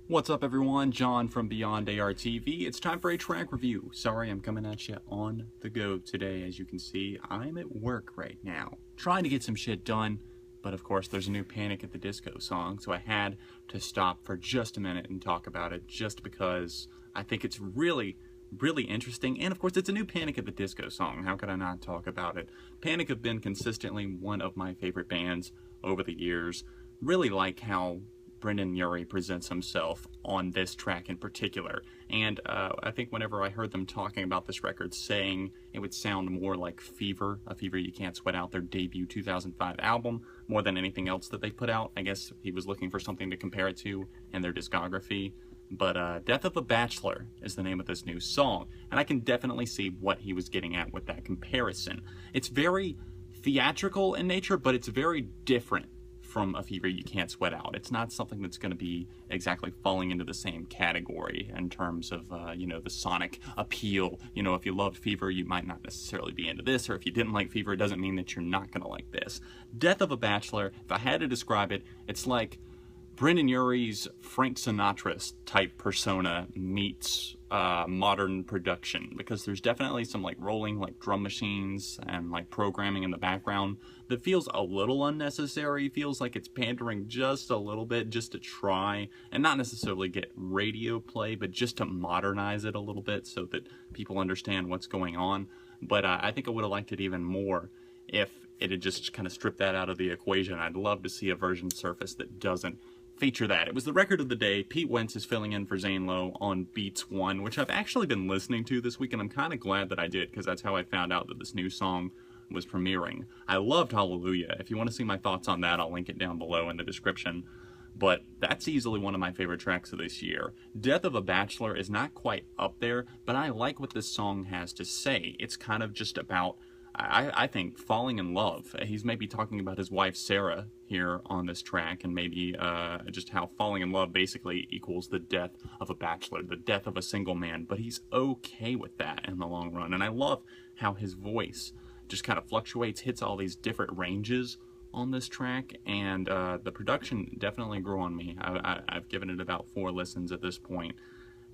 What's up everyone, John from Beyond ARTV. It's time for a track review. Sorry, I'm coming at you on the go today. As you can see, I'm at work right now, trying to get some shit done, but of course there's a new Panic at the Disco song, so I had to stop for just a minute and talk about it, just because I think it's really interesting, and of course it's a new Panic at the Disco song. How could I not talk about it? Panic have been consistently one of my favorite bands over the years. Really like how Brendon Urie presents himself on this track in particular, and I think whenever I heard them talking about this record, saying it would sound more like Fever, A Fever You Can't Sweat Out, their debut 2005 album, more than anything else that they put out. I guess he was looking for something to compare it to in their discography. But Death of a Bachelor is the name of this new song, and I can definitely see what he was getting at with that comparison. It's very theatrical in nature, but it's very different from A Fever You Can't Sweat Out. It's not something that's going to be exactly falling into the same category in terms of, the sonic appeal. If you loved Fever, you might not necessarily be into this, or if you didn't like Fever, it doesn't mean that you're not going to like this. Death of a Bachelor, if I had to describe it, it's like Brendon Urie's Frank Sinatra type persona meets modern production, because there's definitely some rolling drum machines and programming in the background that feels a little unnecessary. Feels like it's pandering just a little bit, just to try and not necessarily get radio play, but just to modernize it a little bit so that people understand what's going on. But I think I would have liked it even more if it had just kind of stripped that out of the equation. I'd love to see a version surface that doesn't feature that. It was the record of the day. Pete Wentz is filling in for Zane Lowe on Beats 1, which I've actually been listening to this week, and I'm kind of glad that I did, because that's how I found out that this new song was premiering. I loved Hallelujah. If you want to see my thoughts on that, I'll link it down below in the description. But that's easily one of my favorite tracks of this year. Death of a Bachelor is not quite up there, but I like what this song has to say. It's kind of just about, I think, falling in love. He's maybe talking about his wife Sarah here on this track, and maybe just how falling in love basically equals the death of a bachelor, the death of a single man, but he's okay with that in the long run. And I love how his voice just kind of fluctuates, hits all these different ranges on this track, and the production definitely grew on me. I've given it about 4 listens at this point,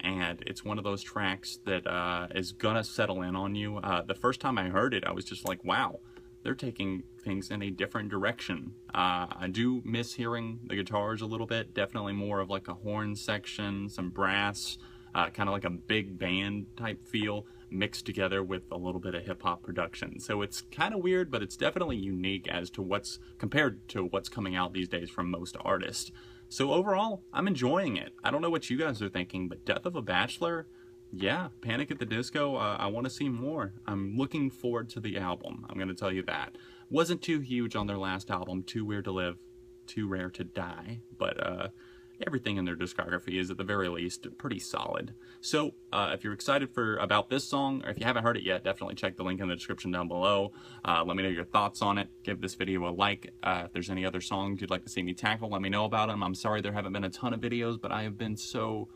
and it's one of those tracks that is gonna settle in on you. The first time I heard it, I was just like, wow, they're taking things in a different direction. I do miss hearing the guitars a little bit, definitely more of like a horn section, some brass, kind of like a big band type feel, mixed together with a little bit of hip-hop production. So it's kind of weird, but it's definitely unique as to compared to what's coming out these days from most artists. So overall, I'm enjoying it. I don't know what you guys are thinking, but Death of a Bachelor, yeah, Panic at the Disco, I want to see more. I'm looking forward to the album, I'm going to tell you that. Wasn't too huge on their last album, Too Weird to Live, Too Rare to Die, but everything in their discography is at the very least pretty solid. So if you're excited about this song, or if you haven't heard it yet, definitely check the link in the description down below. Let me know your thoughts on it. Give this video a like. If there's any other songs you'd like to see me tackle, let me know about them. I'm sorry there haven't been a ton of videos, but I have been so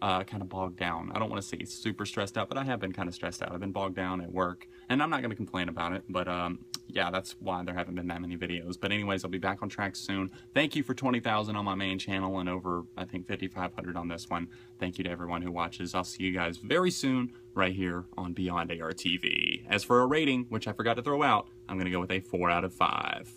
kind of bogged down. I don't want to say super stressed out, but I have been kind of stressed out. I've been bogged down at work, and I'm not going to complain about it, but yeah, that's why there haven't been that many videos. But anyways, I'll be back on track soon. Thank you for 20,000 on my main channel and over, I think, 5,500 on this one. Thank you to everyone who watches. I'll see you guys very soon right here on Beyond ARTV. As for a rating, which I forgot to throw out, I'm going to go with a 4 out of 5.